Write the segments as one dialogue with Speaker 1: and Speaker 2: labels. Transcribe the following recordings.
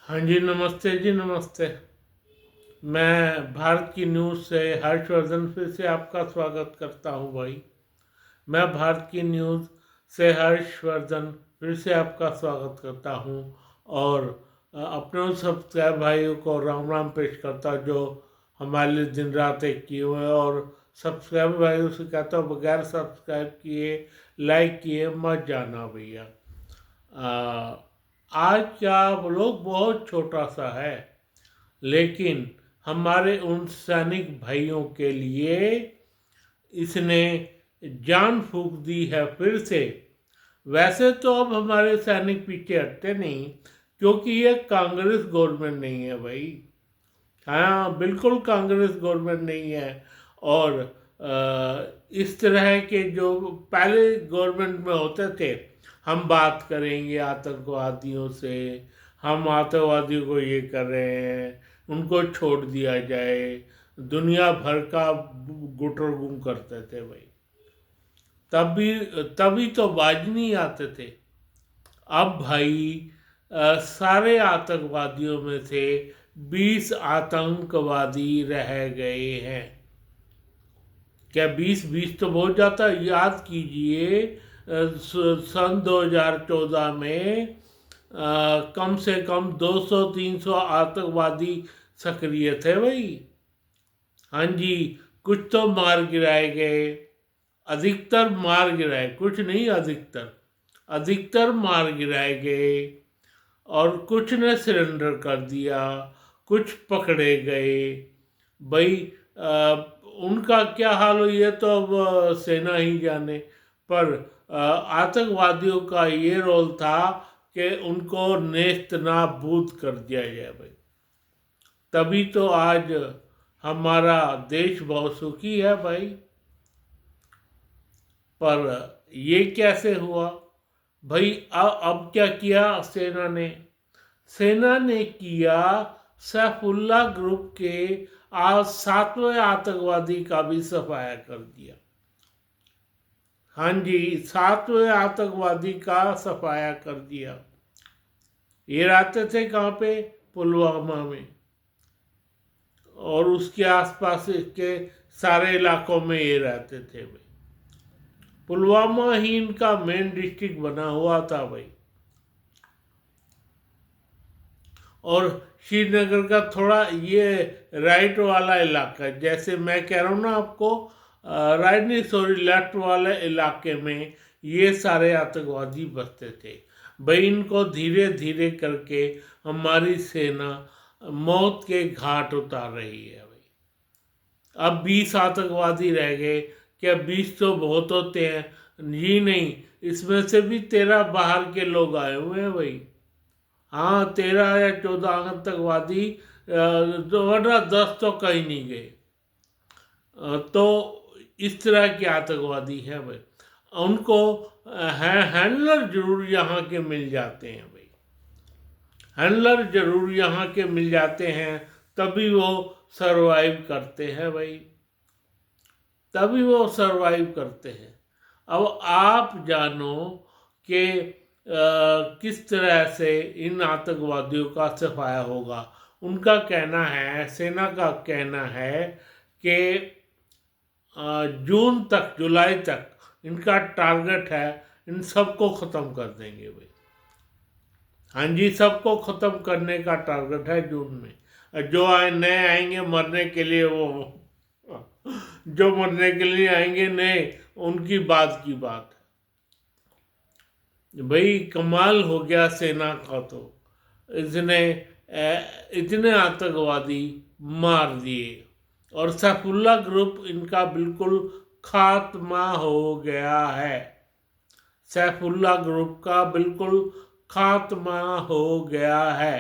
Speaker 1: हाँ जी, नमस्ते जी, नमस्ते। मैं भारत की न्यूज़ से हर्षवर्धन फिर से आपका स्वागत करता हूँ भाई। मैं भारत की न्यूज़ से हर्षवर्धन फिर से आपका स्वागत करता हूँ और अपने उन सब्सक्राइब भाइयों को राम राम पेश करता हूँ जो हमारे लिए दिन रात एक किए हुए हैं, और सब्सक्राइब भाइयों से कहता हूँ बगैर सब्सक्राइब किए लाइक किए मत जाना भैया। आज का व्लॉग बहुत छोटा सा है, लेकिन हमारे उन सैनिक भाइयों के लिए इसने जान फूंक दी है फिर से। वैसे तो अब हमारे सैनिक पीछे हटते नहीं, क्योंकि ये कांग्रेस गवर्नमेंट नहीं है भाई। हाँ, बिल्कुल कांग्रेस गवर्नमेंट नहीं है। और इस तरह के जो पहले गवर्नमेंट में होते थे, हम बात करेंगे आतंकवादियों से, हम आतंकवादियों को ये कर रहे हैं, उनको छोड़ दिया जाए, दुनिया भर का गुटर गुम करते थे भाई। तभी तभी तो बाज नहीं आते थे। अब भाई सारे आतंकवादियों में से 20 आतंकवादी रह गए हैं। क्या 20 तो बहुत ज़्यादा। याद कीजिए, सन 2014 में कम से कम 200-300 आतंकवादी सक्रिय थे भाई। हाँ जी, कुछ तो मार गिराए गए, अधिकतर मार गिराए, कुछ नहीं, अधिकतर अधिकतर मार गिराए गए, और कुछ ने सरेंडर कर दिया, कुछ पकड़े गए भाई। उनका क्या हाल हो ये तो अब सेना ही जाने। पर आतंकवादियों का ये रोल था कि उनको नेस्त नाबूद कर दिया जाए भाई। तभी तो आज हमारा देश बहुत सुखी है भाई। पर ये कैसे हुआ भाई? अब क्या किया सेना ने किया, सैफुल्ला ग्रुप के आज 7वें आतंकवादी का भी सफाया कर दिया। हाँ जी, 7वें आतंकवादी का सफाया कर दिया। ये रहते थे कहाँ पे? पुलवामा में, और उसके आसपास के सारे इलाकों में ये रहते थे भाई। पुलवामा ही इनका मेन डिस्ट्रिक्ट बना हुआ था भाई। और श्रीनगर का थोड़ा ये राइट वाला इलाका, जैसे मैं कह रहा हूँ ना आपको, राइट नहीं, सॉरी, लेफ्ट वाले इलाके में ये सारे आतंकवादी बसते थे भाई। इनको धीरे धीरे करके हमारी सेना मौत के घाट उतार रही है भाई। अब 20 आतंकवादी रह गए। क्या 20 तो बहुत होते हैं? जी नहीं, इसमें से भी 13 बाहर के लोग आए हुए हैं भाई। हाँ, 13 या 14 आतंकवादी, वरना 10 तो कहीं नहीं गए। तो इस तरह के आतंकवादी हैं भाई। उनको हैंडलर जरूर यहाँ के मिल जाते हैं भाई। हैंडलर जरूर यहाँ के मिल जाते हैं, तभी वो सरवाइव करते हैं भाई। तभी वो सरवाइव करते हैं। अब आप जानो कि किस तरह से इन आतंकवादियों का सफाया होगा। उनका कहना है, सेना का कहना है कि जून तक, जुलाई तक इनका टारगेट है, इन सबको ख़त्म कर देंगे भाई। हाँ जी, सबको ख़त्म करने का टारगेट है जून में। जो नए आएंगे मरने के लिए, वो जो मरने के लिए आएंगे नए, उनकी बात की बात है भाई। कमाल हो गया सेना का तो। इसने इतने आतंकवादी मार दिए, और सैफुल्ला ग्रुप इनका बिल्कुल खात्मा हो गया है। सैफुल्ला ग्रुप का बिल्कुल खात्मा हो गया है।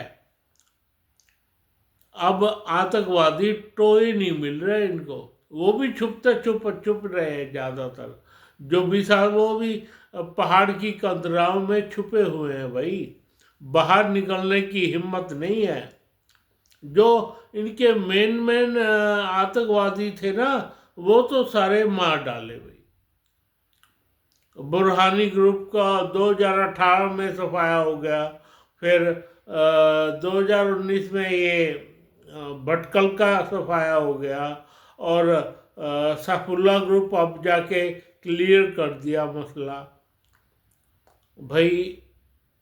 Speaker 1: अब आतंकवादी टोए नहीं मिल रहे इनको। वो भी छुपते छुप रहे हैं ज़्यादातर। जो भी साहब, वो भी पहाड़ की कंदराओं में छुपे हुए हैं भाई। बाहर निकलने की हिम्मत नहीं है। जो इनके मेन आतंकवादी थे ना, वो तो सारे मार डाले भाई। बुरहानी ग्रुप का 2018 में सफाया हो गया, फिर 2019 में ये भटकल का सफाया हो गया, और सैफुल्ला ग्रुप अब जाके क्लियर कर दिया मसला। भाई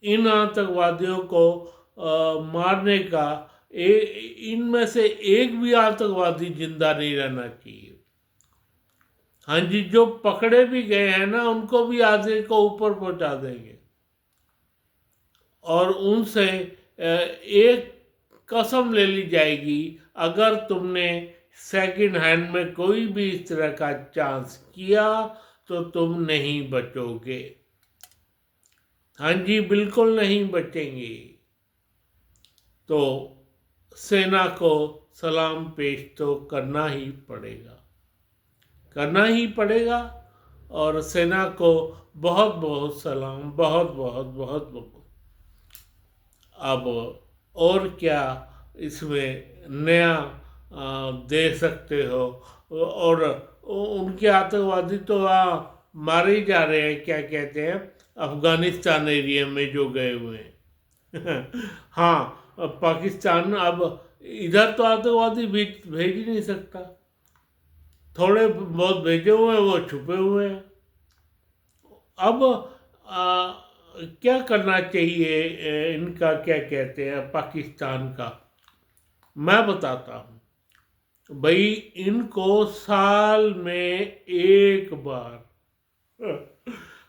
Speaker 1: इन आतंकवादियों को मारने का, इनमें से एक भी आतंकवादी जिंदा नहीं रहना चाहिए। हाँ जी, जो पकड़े भी गए हैं ना, उनको भी आगे को ऊपर पहुंचा देंगे, और उनसे एक कसम ले ली जाएगी, अगर तुमने सेकंड हैंड में कोई भी इस तरह का चांस किया तो तुम नहीं बचोगे। हाँ जी, बिल्कुल नहीं बचेंगे। तो सेना को सलाम पेश तो करना ही पड़ेगा, करना ही पड़ेगा। और सेना को बहुत बहुत सलाम, बहुत बहुत बहुत बहुत। अब और क्या इसमें नया दे सकते हो? और उनके आतंकवादी तो मारे ही जा रहे हैं, क्या कहते हैं, अफगानिस्तान एरिया में जो गए हुए हैं। हाँ, पाकिस्तान अब इधर तो आतंकवादी भेज ही नहीं सकता, थोड़े बहुत भेजे हुए हैं, वो छुपे हुए हैं। अब क्या करना चाहिए इनका, क्या कहते हैं, पाकिस्तान का, मैं बताता हूँ। भाई इनको साल में एक बार,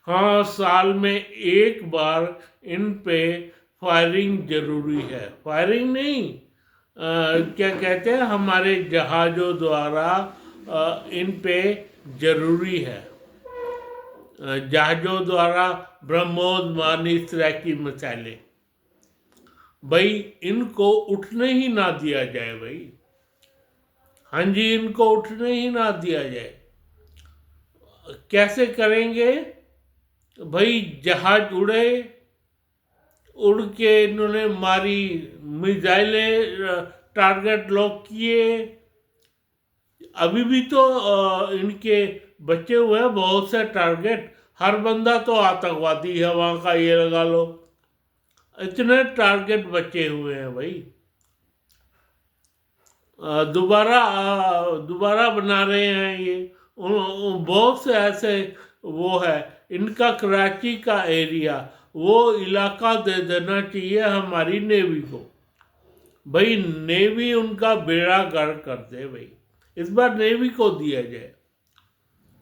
Speaker 1: हाँ साल में एक बार इन पे फायरिंग जरूरी है। फायरिंग नहीं, क्या कहते हैं, हमारे जहाज़ों द्वारा इन पे जरूरी है। जहाज़ों द्वारा ब्रह्मोस, मान, इस तरह की मिसाइलें, भाई इनको उठने ही ना दिया जाए। भाई हाँ जी, इनको उठने ही ना दिया जाए। कैसे करेंगे भाई? जहाज उड़े, उड़ के इन्होंने मारी, मिसाइलें टारगेट लॉक किए। अभी भी तो इनके बचे हुए हैं बहुत से टारगेट, हर बंदा तो आतंकवादी है वहाँ का, ये लगा लो। इतने टारगेट बचे हुए हैं भाई, दोबारा दोबारा बना रहे हैं ये। बहुत से ऐसे वो है, इनका कराची का एरिया, वो इलाका दे देना चाहिए हमारी नेवी को। भाई नेवी उनका बेड़ा गर्क कर दे भाई, इस बार नेवी को दिया जाए।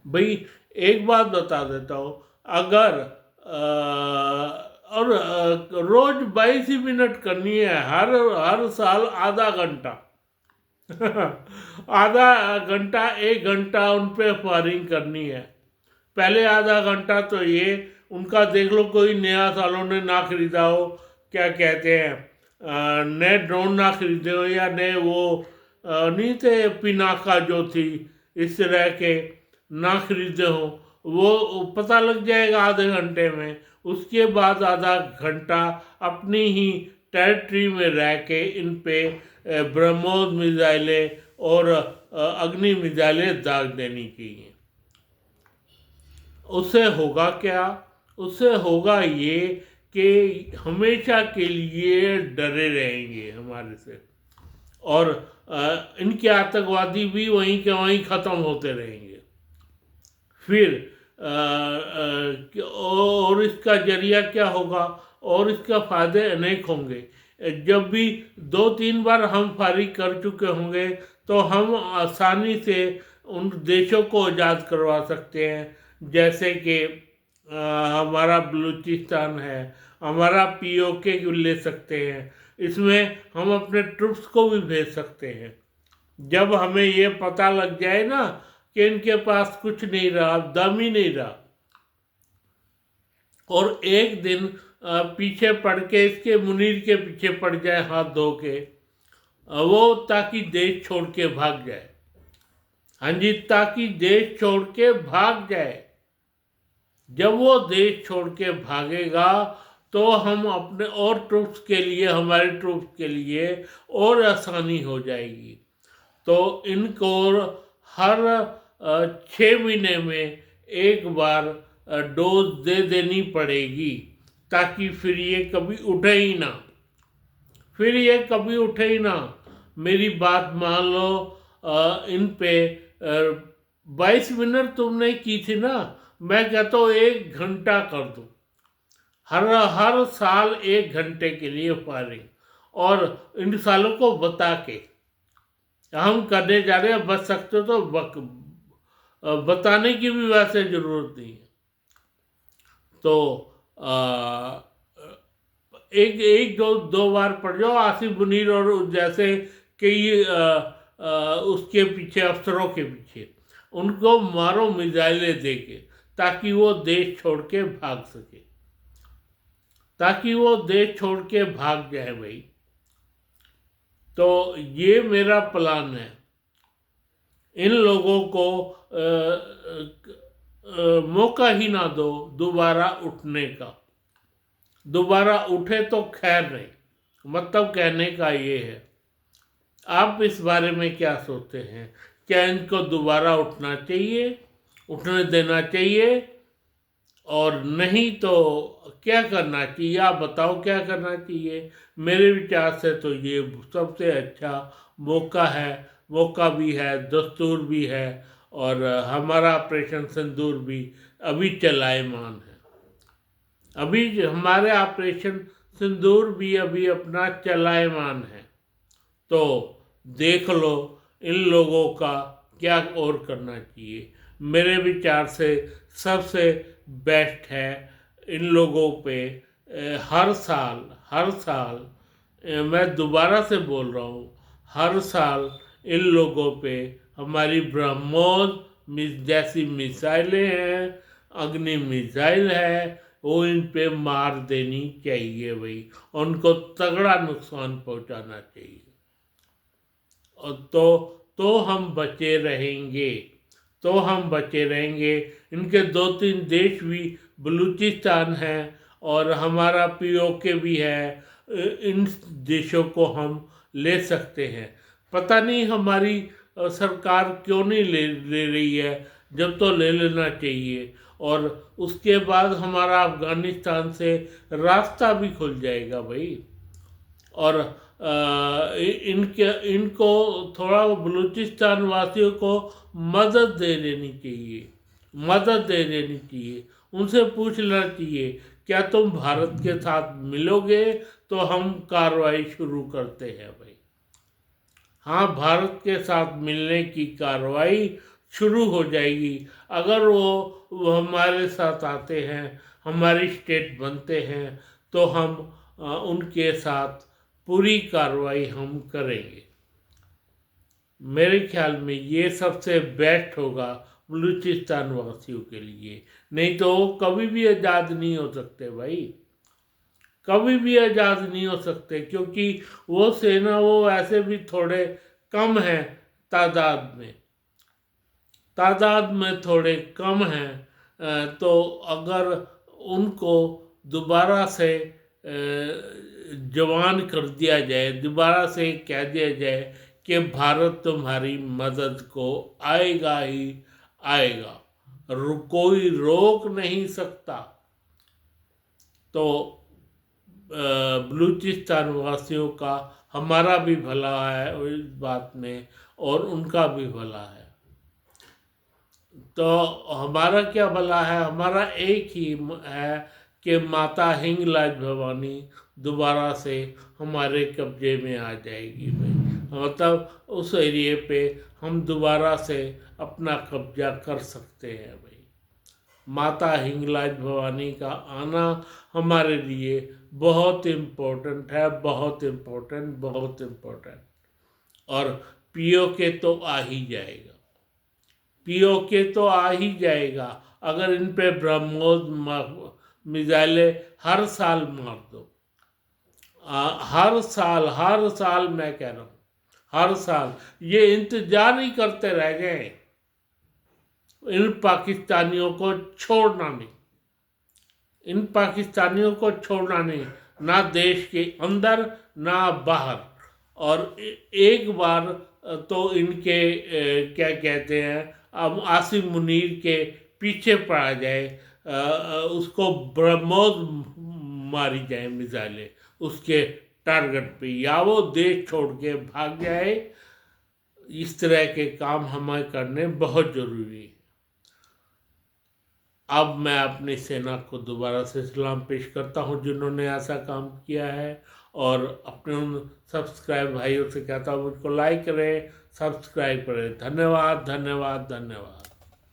Speaker 1: भाई एक बात बता देता हूँ, अगर रोज 22 ही मिनट करनी है, हर साल आधा घंटा। आधा घंटा, एक घंटा उन पे फायरिंग करनी है। पहले आधा घंटा तो ये उनका देख लो, कोई नया सालों ने ना खरीदा हो, क्या कहते हैं, नए ड्रोन ना खरीदे हो, या नए वो नहीं थे पिनाका जो थी, इस तरह के ना खरीदे हो, वो पता लग जाएगा आधे घंटे में। उसके बाद आधा घंटा अपनी ही टेरिटरी में रह के इन पे ब्रह्मोस मिसाइलें और अग्नि मिसाइलें दाग देनी चाहिए। उससे होगा क्या? उससे होगा ये कि हमेशा के लिए डरे रहेंगे हमारे से, और इनके आतंकवादी भी वहीं के वहीं ख़त्म होते रहेंगे। फिर और इसका जरिया क्या होगा, और इसका फ़ायदे अनेक होंगे। जब भी 2-3 बार हम फायरिंग कर चुके होंगे तो हम आसानी से उन देशों को आज़ाद करवा सकते हैं, जैसे कि हमारा बलूचिस्तान है, हमारा POK ले सकते हैं, इसमें हम अपने ट्रुप्स को भी भेज सकते हैं। जब हमें ये पता लग जाए ना कि इनके पास कुछ नहीं रहा, दम ही नहीं रहा, और एक दिन पीछे पड़ के, इसके मुनीर के पीछे पड़ जाए हाथ धो के, वो ताकि देश छोड़ के भाग जाए। हाँ जी, ताकि देश छोड़ के भाग जाए। जब वो देश छोड़ के भागेगा तो हम अपने और ट्रूप्स के लिए, हमारे ट्रूप्स के लिए और आसानी हो जाएगी। तो इनको हर 6 महीने में एक बार डोज दे देनी पड़ेगी, ताकि फिर ये कभी उठे ही ना, फिर ये कभी उठे ही ना। मेरी बात मान लो, इन पे 22 मिनट तुमने की थी ना, मैं कहता हूँ 1 घंटा कर दो, हर हर साल 1 घंटे के लिए फायरिंग, और इन सालों को बता के हम करने जा रहे हैं। बच सकते हो तो बताने की भी वैसे जरूरत नहीं है। तो आ, एक एक दो दो बार पढ़ जाओ आसिफ मुनीर और जैसे कई उसके पीछे अफसरों के पीछे, उनको मारो मिसाइलें दे के, ताकि वो देश छोड़ के भाग सके, ताकि वो देश छोड़ के भाग जाए भाई। तो ये मेरा प्लान है, इन लोगों को मौका ही ना दो दोबारा उठने का। दोबारा उठे तो खैर नहीं, मतलब कहने का ये है। आप इस बारे में क्या सोचते हैं? क्या इनको दोबारा उठना चाहिए, उठने देना चाहिए, और नहीं तो क्या करना चाहिए? आप बताओ क्या करना चाहिए। मेरे विचार से तो ये सबसे अच्छा मौका है, मौका भी है, दस्तूर भी है, और हमारा ऑपरेशन सिंदूर भी अभी चलायमान है। अभी हमारे ऑपरेशन सिंदूर भी अभी अपना चलायमान है। तो देख लो इन लोगों का क्या और करना चाहिए। मेरे विचार से सबसे बेस्ट है इन लोगों पे हर साल मैं दोबारा से बोल रहा हूँ, हर साल इन लोगों पे हमारी ब्रह्मोस जैसी मिसाइलें हैं, अग्नि मिसाइल है, वो इन पे मार देनी चाहिए भाई, उनको तगड़ा नुकसान पहुंचाना चाहिए। और तो हम बचे रहेंगे, तो हम बचे रहेंगे। इनके 2-3 देश भी, बलूचिस्तान है और हमारा पीओके भी है, इन देशों को हम ले सकते हैं। पता नहीं हमारी सरकार क्यों नहीं ले रही है, जब तो ले लेना चाहिए। और उसके बाद हमारा अफगानिस्तान से रास्ता भी खुल जाएगा भाई। और इनको थोड़ा बलूचिस्तान वासियों को मदद दे देनी चाहिए, मदद दे देनी चाहिए। उनसे पूछ लेना चाहिए क्या तुम भारत के साथ मिलोगे, तो हम कार्रवाई शुरू करते हैं भाई। हाँ, भारत के साथ मिलने की कार्रवाई शुरू हो जाएगी। अगर वो हमारे साथ आते हैं, हमारी स्टेट बनते हैं, तो हम उनके साथ पूरी कार्रवाई हम करेंगे। मेरे ख्याल में ये सबसे बेस्ट होगा बलूचिस्तान वासियों के लिए। नहीं तो वो कभी भी आज़ाद नहीं हो सकते भाई, कभी भी आज़ाद नहीं हो सकते, क्योंकि वो सेना वो ऐसे भी थोड़े कम हैं तादाद में, तादाद में थोड़े कम हैं। तो अगर उनको दोबारा से जवान कर दिया जाए, दोबारा से कह दिया जाए कि भारत तुम्हारी मदद को आएगा ही आएगा, कोई रोक नहीं सकता, तो बलूचिस्तान वासियों का हमारा भी भला है इस बात में, और उनका भी भला है। तो हमारा क्या भला है? हमारा एक ही है कि माता हिंगलाज भवानी दोबारा से हमारे कब्जे में आ जाएगी भाई। मतलब उस एरिए पे हम दोबारा से अपना कब्जा कर सकते हैं भाई। माता हिंगलाज भवानी का आना हमारे लिए बहुत इम्पोर्टेंट है, बहुत इम्पोर्टेंट, बहुत इम्पोर्टेंट। और पीओके तो आ ही जाएगा, पीओके तो आ ही जाएगा अगर इन पे ब्रह्मोस मिसाइलें हर साल मार दो। हर साल मैं कह रहा हूँ, हर साल ये इंतजार ही करते रह गए। इन पाकिस्तानियों को छोड़ना नहीं, इन पाकिस्तानियों को छोड़ना नहीं, ना देश के अंदर ना बाहर। और एक बार तो इनके क्या कहते हैं, अब आसिफ मुनीर के पीछे पड़ा जाए, उसको ब्रह्मोस मारी जाए मिसाइलें उसके टारगेट पे, या वो देश छोड़ के भाग जाए। इस तरह के काम हमें करने बहुत ज़रूरी है। अब मैं अपनी सेना को दोबारा से सलाम पेश करता हूँ जिन्होंने ऐसा काम किया है, और अपने उन सब्सक्राइब भाइयों से कहता हूँ मुझको लाइक करें, सब्सक्राइब करें। धन्यवाद, धन्यवाद, धन्यवाद।